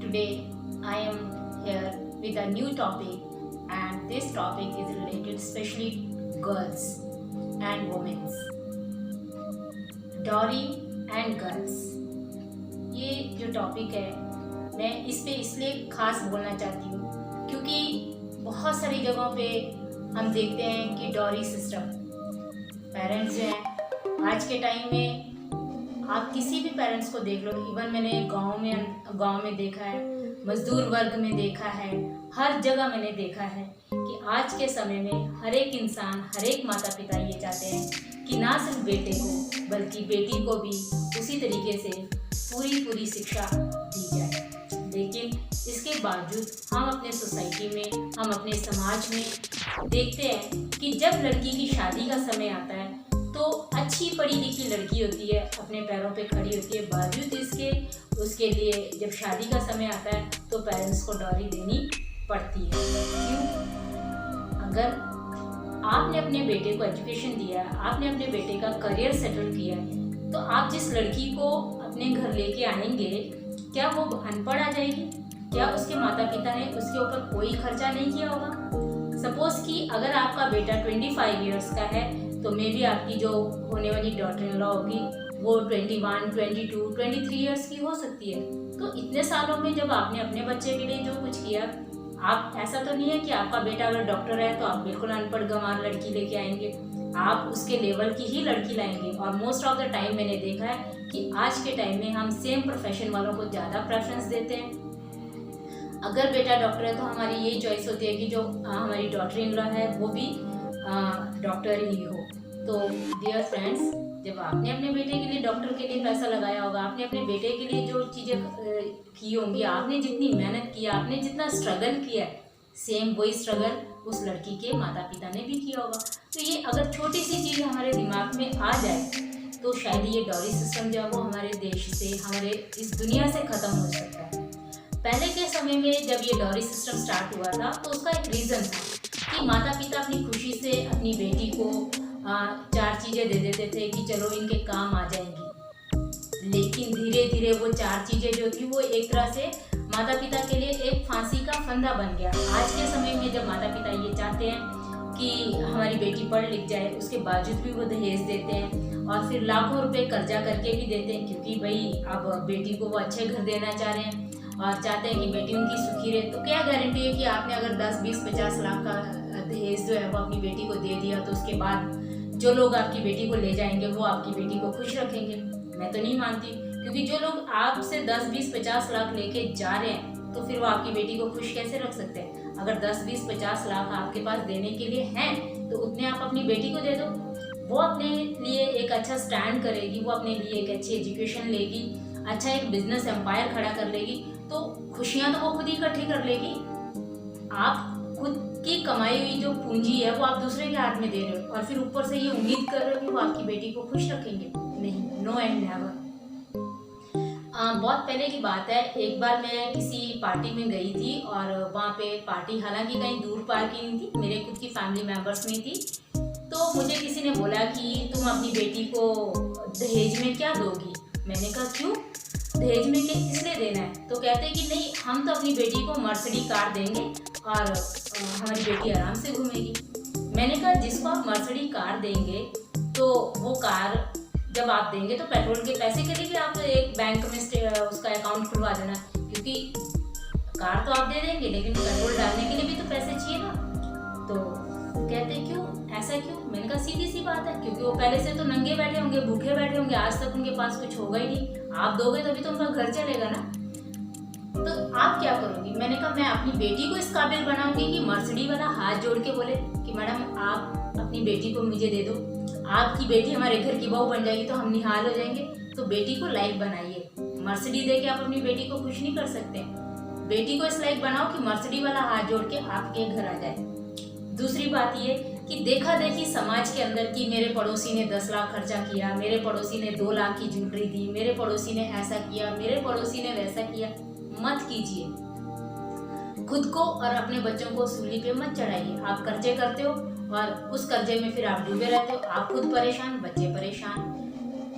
Today I am here with a new topic, and this topic is related especially girls and women. Dowry and girls, ये जो topic है मैं इस पे इसलिए खास बोलना चाहती हूँ क्योंकि बहुत सारी जगहों पे हम देखते हैं कि डॉरी सिस्टम, पेरेंट्स जो हैं आज के टाइम में, आप किसी भी पेरेंट्स को देख लो, इवन मैंने गांव में देखा है, मजदूर वर्ग में देखा है, हर जगह मैंने देखा है कि आज के समय में हर एक इंसान, हर एक माता पिता ये चाहते हैं कि ना सिर्फ बेटे को बल्कि बेटी को भी उसी तरीके से पूरी शिक्षा दी जाए। लेकिन इसके बावजूद हम अपने सोसाइटी में, हम अपने समाज में देखते हैं कि जब लड़की की शादी का समय आता है तो अच्छी पढ़ी लिखी लड़की होती है, अपने पैरों पे खड़ी होती है, बावजूद इसके उसके लिए जब शादी का समय आता है तो पेरेंट्स को डॉरी देनी पड़ती है। क्यों? अगर आपने अपने बेटे को एजुकेशन दिया, आपने अपने बेटे का करियर सेटल किया है, तो आप जिस लड़की को अपने घर लेके आएंगे, क्या वो अनपढ़ आ जाएगी? क्या उसके माता पिता ने उसके ऊपर कोई खर्चा नहीं किया होगा? सपोज कि अगर आपका बेटा 25 ईयर्स का है तो मे बी आपकी जो होने वाली डॉटर इन लॉ होगी वो 21, 22, 23 ईयर्स की हो सकती है। तो इतने सालों में जब आपने अपने बच्चे के लिए जो कुछ किया, आप ऐसा तो नहीं है कि आपका बेटा अगर डॉक्टर है तो आप बिल्कुल अनपढ़ गंवार लड़की लेके आएंगे, आप उसके लेवल की ही लड़की लाएंगे। और मोस्ट ऑफ द टाइम मैंने देखा है कि आज के टाइम में हम सेम प्रोफेशन वालों को ज़्यादा प्रेफरेंस देते हैं। अगर बेटा डॉक्टर है तो हमारी यही चॉइस होती है कि जो हमारी डॉटर इन लॉ है वो भी डॉक्टर ही हो। तो डियर फ्रेंड्स, जब आपने अपने बेटे के लिए डॉक्टर के लिए पैसा लगाया होगा, आपने अपने बेटे के लिए जो चीज़ें की होंगी, आपने जितनी मेहनत किया, आपने जितना स्ट्रगल किया, सेम वही स्ट्रगल उस लड़की के माता पिता ने भी किया होगा। तो ये अगर छोटी सी चीज़ हमारे दिमाग में आ जाए तो शायद ये डॉरी सिस्टम जो है वो हमारे देश से, हमारे इस दुनिया से ख़त्म हो सकता है। पहले के समय में जब ये डॉरी सिस्टम स्टार्ट हुआ था तो उसका एक रीज़न था कि माता पिता अपनी खुशी से अपनी बेटी को 4 चीज़ें दे देते थे कि चलो इनके काम आ जाएंगी। लेकिन धीरे धीरे वो 4 चीज़ें जो थी वो एक तरह से माता पिता के लिए एक फांसी का फंदा बन गया। आज के समय में जब माता पिता ये चाहते हैं कि हमारी बेटी पढ़ लिख जाए, उसके बावजूद भी वो दहेज देते हैं और फिर लाखों रुपए कर्जा करके भी देते हैं, क्योंकि भाई अब बेटी को वो अच्छे घर देना चाह रहे हैं और चाहते हैं कि बेटी उनकी सुखी रहे। तो क्या गारंटी है कि आपने अगर 10, 20, 50 लाख का दहेज जो है वो अपनी बेटी को दे दिया तो उसके बाद जो लोग आपकी बेटी को ले जाएंगे वो आपकी बेटी को खुश रखेंगे? मैं तो नहीं मानती, क्योंकि जो लोग आपसे 10, 20, 50 लाख लेके जा रहे हैं तो फिर वो आपकी बेटी को खुश कैसे रख सकते हैं? अगर 10, 20, 50 लाख आपके पास देने के लिए हैं तो उतने आप अपनी बेटी को दे दो। वो अपने लिए एक अच्छा स्टैंड करेगी, वो अपने लिए एक अच्छी एजुकेशन लेगी, अच्छा एक बिजनेस एम्पायर खड़ा कर लेगी, तो खुशियाँ तो वो खुद ही इकट्ठी कर लेगी। आप खुद की कमाई हुई जो पूंजी है वो आप दूसरे के हाथ में दे रहे हो और फिर ऊपर से ये उम्मीद कर रहे हो कि वो आपकी बेटी को खुश रखेंगे? नहीं, नो एंड नेवर। बहुत पहले की बात है, एक बार मैं किसी पार्टी में गई थी और वहाँ पे पार्टी हालांकि कहीं दूर पार की नहीं थी, मेरे खुद की फैमिली मेम्बर्स में थी। तो मुझे किसी ने बोला कि तुम अपनी बेटी को दहेज में क्या दोगी? मैंने कहा क्यों, दहेज में किस लिए देना है? तो कहते हैं कि नहीं, हम तो अपनी बेटी को मर्सिडीज कार देंगे और हमारी बेटी आराम से घूमेगी। मैंने कहा जिसको आप मर्सिडीज कार देंगे तो वो कार जब आप देंगे तो पेट्रोल के पैसे के लिए भी आप एक बैंक में उसका अकाउंट खुलवा देना, क्योंकि कार तो आप दे देंगे लेकिन पेट्रोल डालने के लिए भी तो पैसे चाहिए ना। तो कहते हैं क्यों, ऐसा क्यों? मैंने कहा सीधी सी बात है, क्योंकि वो पहले से तो नंगे बैठे होंगे, भूखे बैठे होंगे, आज तक उनके पास कुछ होगा ही नहीं, आप दोगे तभी तो उनका घर चलेगा ना। तो आप क्या करोगी? मैंने कहा मैं अपनी बेटी को इस काबिल बनाऊंगी कि मर्सिडीज वाला हाथ जोड़ के बोले कि मैडम आप अपनी बेटी को मुझे दे दो, आपकी बेटी हमारे घर की बहू बन जाएगी तो हम निहाल हो जाएंगे। तो बेटी को लायक बनाइए, मर्सिडीज दे के आप अपनी बेटी को खुश नहीं कर सकते। बेटी को इस लायक बनाओ कि मर्सिडीज वाला हाथ जोड़ के आपके घर आ जाए। दूसरी बात ये कि देखा देखी समाज के अंदर कि मेरे पड़ोसी ने 10 लाख खर्चा किया, मेरे पड़ोसी ने 2 लाख की ज्वेलरी दी, मेरे पड़ोसी ने ऐसा किया, मेरे पड़ोसी ने वैसा किया, मत कीजिए। खुद को और अपने बच्चों को सूली पे मत चढ़ाइए। आप कर्जे करते हो और उस कर्जे में फिर आप डूबे रहते हो, आप खुद परेशान, बच्चे परेशान।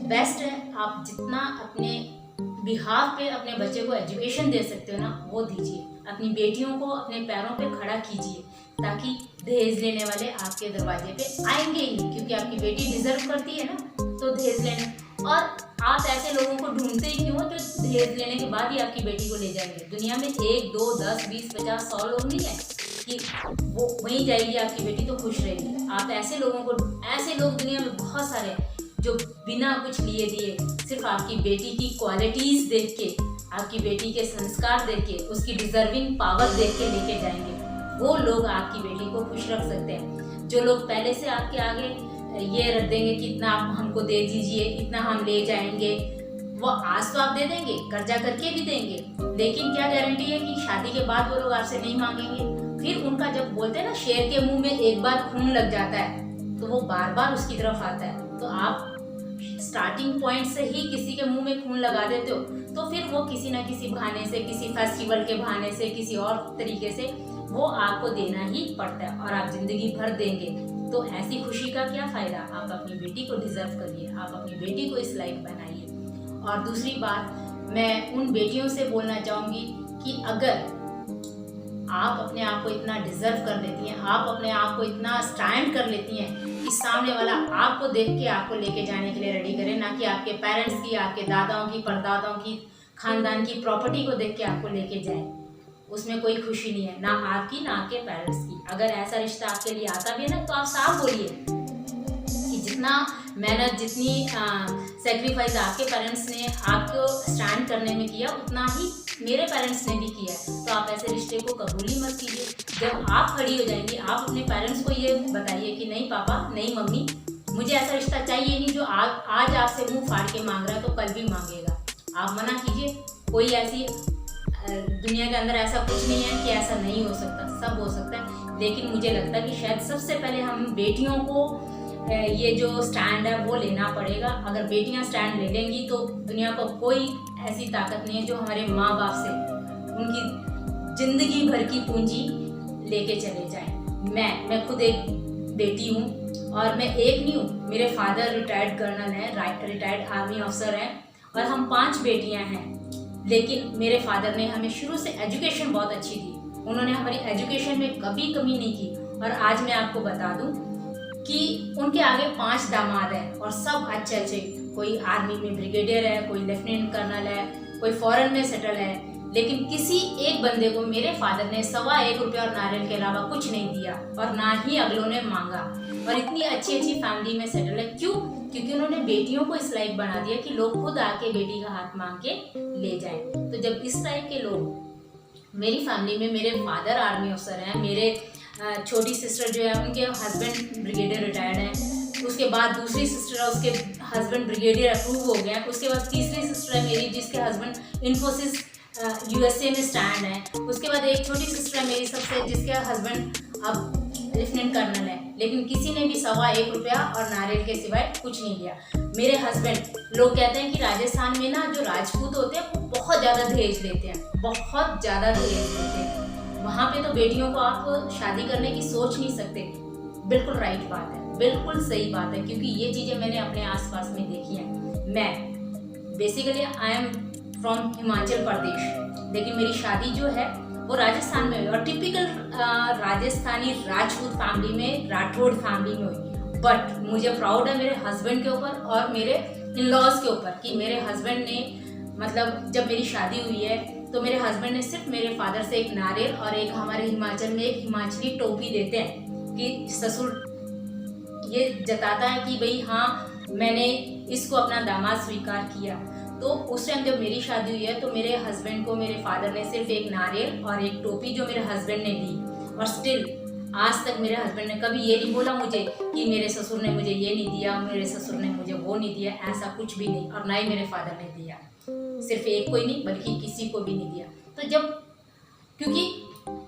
बेस्ट है आप जितना अपने बिहाफ पे अपने बच्चे को एजुकेशन दे सकते हो ना, वो दीजिए। अपनी बेटियों को अपने पैरों पे खड़ा कीजिए, ताकि दहेज लेने वाले आपके दरवाजे पे आएंगे ही नहीं, क्योंकि आपकी बेटी डिजर्व करती है ना तो दहेज लेने। और आप ऐसे लोगों को ढूंढते ही क्यों हो जो दहेज लेने के बाद ही आपकी बेटी को ले जाएंगे। दुनिया में 1, 2, 10, 20, 50, 100 लोग नहीं है कि वो वहीं जाएगी आपकी बेटी तो खुश रहेगी। आप ऐसे लोगों को, ऐसे लोग दुनिया में बहुत सारे हैं जो बिना कुछ लिए दिए सिर्फ आपकी बेटी की क्वालिटीज़ देख के, आपकी बेटी के संस्कार देख के, उसकी डिजर्विंग पावर देख के लेके जाएंगे। वो लोग आपकी बेटी को खुश रख सकते हैं। जो लोग पहले से आपके आगे ये रख देंगे कि इतना आप हमको दे दीजिए, इतना हम ले जाएंगे, वो आज तो आप दे देंगे, कर्जा करके भी देंगे, लेकिन क्या गारंटी है कि शादी के बाद वो लोग आपसे नहीं मांगेंगे। फिर उनका जब बोलते हैं ना शेर के मुंह में एक बार खून लग जाता है तो वो बार बार उसकी तरफ आता है। तो आप स्टार्टिंग पॉइंट से ही किसी के मुंह में खून लगा देते हो तो फिर वो किसी ना किसी बहाने से, किसी फेस्टिवल के बहाने से, किसी और तरीके से वो आपको देना ही पड़ता है और आप जिंदगी भर देंगे। तो ऐसी खुशी का क्या फ़ायदा। आप अपनी बेटी को डिजर्व करिए, आप अपनी बेटी को इस लायक बनाइए। और दूसरी बात, मैं उन बेटियों से बोलना चाहूँगी कि अगर आप अपने आप को इतना डिजर्व कर लेती हैं, आप अपने आप को इतना स्टैंड कर लेती हैं कि सामने वाला आपको देख के आपको लेके जाने के लिए रेडी करे, ना कि आपके पेरेंट्स की, आपके दादाओं की, परदादाओं की, खानदान की प्रॉपर्टी को देख के आपको लेके जाए, उसमें कोई खुशी नहीं है, ना आपकी ना आपके पेरेंट्स की। अगर ऐसा रिश्ता आपके लिए आता भी है ना तो आप साफ बोलिए कि जितना मेहनत, जितनी सेक्रीफाइस आपके पेरेंट्स ने आपको स्टैंड करने में किया उतना ही मेरे पेरेंट्स ने भी किया है। तो आप ऐसे रिश्ते को कबूल ही मत कीजिए। जब आप खड़ी हो जाएंगी, आप अपने पेरेंट्स को ये बताइए कि नहीं पापा, नहीं मम्मी, मुझे ऐसा रिश्ता चाहिए नहीं जो आज आपसे मुंह फाड़ के मांग रहा है तो कल भी मांगेगा। आप मना कीजिए। कोई ऐसी दुनिया के अंदर ऐसा कुछ नहीं है कि ऐसा नहीं हो सकता, सब हो सकता है। लेकिन मुझे लगता है कि शायद सबसे पहले हम बेटियों को ये जो स्टैंड है वो लेना पड़ेगा। अगर बेटियां स्टैंड ले लेंगी तो दुनिया को कोई ऐसी ताकत नहीं है जो हमारे माँ बाप से उनकी जिंदगी भर की पूंजी लेके चले जाए। मैं खुद एक बेटी हूँ और मैं एक नहीं हूँ, मेरे फादर रिटायर्ड कर्नल हैं, रिटायर्ड आर्मी अफसर हैं और हम 5 बेटियाँ हैं। लेकिन मेरे फादर ने हमें शुरू से एजुकेशन बहुत अच्छी दी, उन्होंने हमारी एजुकेशन में कभी कमी नहीं की। और आज मैं आपको बता दूं कि उनके आगे 5 दामाद हैं और सब अच्छे अच्छे, कोई आर्मी में ब्रिगेडियर है, कोई लेफ्टिनेंट कर्नल है, कोई फॉरेन में सेटल है, लेकिन किसी एक बंदे को मेरे फादर ने ₹1.25 और नारियल के अलावा कुछ नहीं दिया और ना ही अगलों ने मांगा। और इतनी अच्छी अच्छी फैमिली में सेटल है। क्यों? क्योंकि उन्होंने बेटियों को इस लायक बना दिया कि लोग खुद आके बेटी का हाथ मांग के ले जाएं। तो जब इस टाइप के लोग मेरी फैमिली में, मेरे फादर आर्मी अफसर हैं, मेरे छोटी सिस्टर जो है उनके हस्बैंड ब्रिगेडियर रिटायर्ड हैं, उसके बाद दूसरी सिस्टर है उसके हस्बैंड ब्रिगेडियर अप्रूव हो गए हैं, उसके बाद तीसरी सिस्टर है मेरी जिसके हस्बैंड इन्फोसिस USA में स्टैंड है, उसके बाद एक छोटी सिस्टर है मेरी सबसे जिसके हस्बैंड अब लेफ्टिनेंट कर्नल है। लेकिन किसी ने भी ₹1.25 और नारियल के सिवाय कुछ नहीं दिया। मेरे हस्बैंड, लोग कहते हैं कि राजस्थान में ना जो राजपूत होते हैं वो बहुत ज़्यादा दहेज लेते हैं, बहुत ज़्यादा दहेज लेते हैं। वहाँ पे तो बेटियों को आप शादी करने की सोच नहीं सकते। बिल्कुल राइट बात है, बिल्कुल सही बात है, क्योंकि ये चीज़ें मैंने अपने आसपास में देखी हैं। मैं basically I am from Himachal Pradesh, लेकिन मेरी शादी जो है वो राजस्थान में हुई और टिपिकल राजस्थानी राजपूत फैमिली में, राठौड़ फैमिली में हुई। बट मुझे प्राउड है मेरे हस्बैंड के ऊपर और मेरे इन-लॉज के ऊपर कि मेरे हस्बैंड ने, मतलब जब मेरी शादी हुई है तो मेरे हस्बैंड ने सिर्फ मेरे फादर से एक नारियल और एक हमारे हिमाचल में एक हिमाचली टोपी देते हैं कि ससुर ये जताता है कि भाई हाँ मैंने इसको अपना दामाद स्वीकार किया। तो उस टाइम जब मेरी शादी हुई है तो मेरे हस्बैंड को मेरे फादर ने सिर्फ एक नारियल और एक टोपी जो मेरे हस्बैंड ने दी। और स्टिल आज तक मेरे हस्बैंड ने कभी ये नहीं बोला मुझे कि मेरे ससुर ने मुझे ये नहीं दिया, मेरे ससुर ने मुझे वो नहीं दिया, ऐसा कुछ भी नहीं। और ना ही मेरे फादर ने दिया, सिर्फ एक को ही नहीं बल्कि किसी को भी नहीं दिया। तो क्योंकि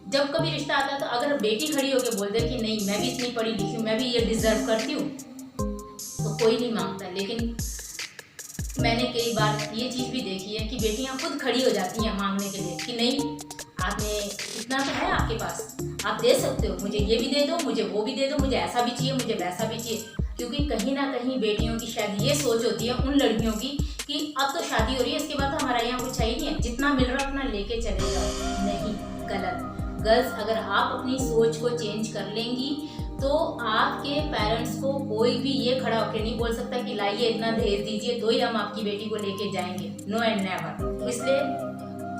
जब कभी रिश्ता आता है तो अगर बेटी खड़ी होकर बोल दे कि नहीं मैं भी इतनी पढ़ी लिखी हूँ, मैं भी ये डिजर्व करती हूँ, तो कोई नहीं मांगता। लेकिन मैंने कई बार ये चीज़ भी देखी है कि बेटियां खुद खड़ी हो जाती हैं मांगने के लिए कि नहीं आपने इतना तो है आपके पास, आप दे सकते हो, मुझे ये भी दे दो, मुझे वो भी दे दो, मुझे ऐसा भी चाहिए, मुझे वैसा भी चाहिए। क्योंकि कहीं ना कहीं बेटियों की शायद ये सोच होती है उन लड़कियों की कि कि अब तो शादी हो रही है, इसके बाद तो हमारा यहाँ कुछ चाहिए नहीं है, जितना मिल रहा है अपना लेके चले जाओ। नहीं, गलत। गर्ल्स, अगर आप अपनी सोच को चेंज कर लेंगी तो आपके पेरेंट्स को कोई भी ये खड़ा होकर नहीं बोल सकता कि लाइए इतना दहेज दीजिए तो ही हम आपकी बेटी को लेके जाएंगे। No and never. इसलिए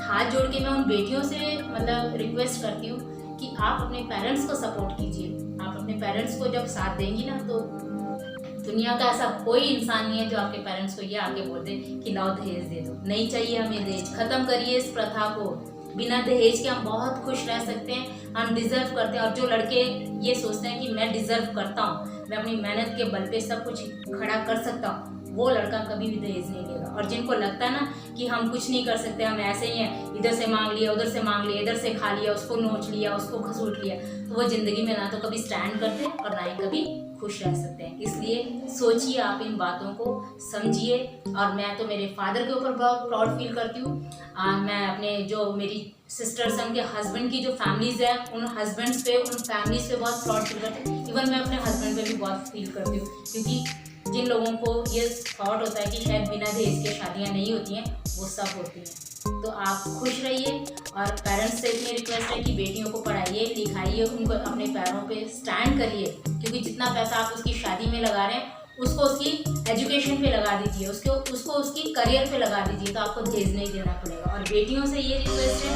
हाथ जोड़ के मैं उन बेटियों से मतलब रिक्वेस्ट करती हूँ कि आप अपने पेरेंट्स को सपोर्ट कीजिए। आप अपने पेरेंट्स को जब साथ देंगी ना, तो दुनिया का ऐसा कोई इंसान नहीं है जो आपके पेरेंट्स को ये आके बोल दे कि लाओ दहेज दे दो। नहीं चाहिए हमें दहेज। खत्म करिए इस प्रथा को। बिना दहेज के हम बहुत खुश रह सकते हैं, हम डिजर्व करते हैं। और जो लड़के ये सोचते हैं कि मैं डिजर्व करता हूँ, मैं अपनी मेहनत के बल पे सब कुछ खड़ा कर सकता हूँ, वो लड़का कभी भी दहेज नहीं लेगा। और जिनको लगता है ना कि हम कुछ नहीं कर सकते, हम ऐसे ही हैं, इधर से मांग लिया, उधर से मांग लिया, इधर से खा लिया, उसको नोच लिया, उसको खसूट लिया, तो वो जिंदगी में ना तो कभी स्टैंड करते और ना ही कभी खुश रह सकते हैं। इसलिए सोचिए, आप इन बातों को समझिए। और मैं तो मेरे फादर के ऊपर बहुत प्राउड फील करती हूँ। मैं अपने जो मेरी सिस्टर्स हैं उनके हस्बैंड की जो फैमिलीज हैं, उन हस्बैंड्स पे, उन फैमिलीज पे बहुत प्राउड फील करती हूँ। इवन मैं अपने हस्बैंड पे भी बहुत फील करती हूँ, क्योंकि जिन लोगों को ये थॉट होता है कि शायद बिना दहेज के शादियाँ नहीं होती हैं, वो सब होती हैं। तो आप खुश रहिए। और पेरेंट्स से इतनी रिक्वेस्ट है कि बेटियों को पढ़ाइए, लिखाइए, उनको अपने पैरों पे स्टैंड करिए। क्योंकि जितना पैसा आप उसकी शादी में लगा रहे हैं, उसको उसकी एजुकेशन पे लगा दीजिए, उसको उसकी करियर पे लगा दीजिए, तो आपको दहेज नहीं देना पड़ेगा। और बेटियों से ये रिक्वेस्ट है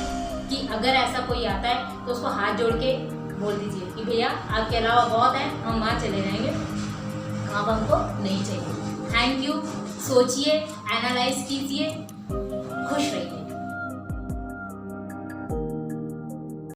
कि अगर ऐसा कोई आता है तो उसको हाथ जोड़ के बोल दीजिए कि भैया आपके अलावा बहुत है, हम वहाँ चले जाएंगे, अब हमको नहीं चाहिए। Thank you. सोचिए, एनालाइज कीजिए, खुश रहिए।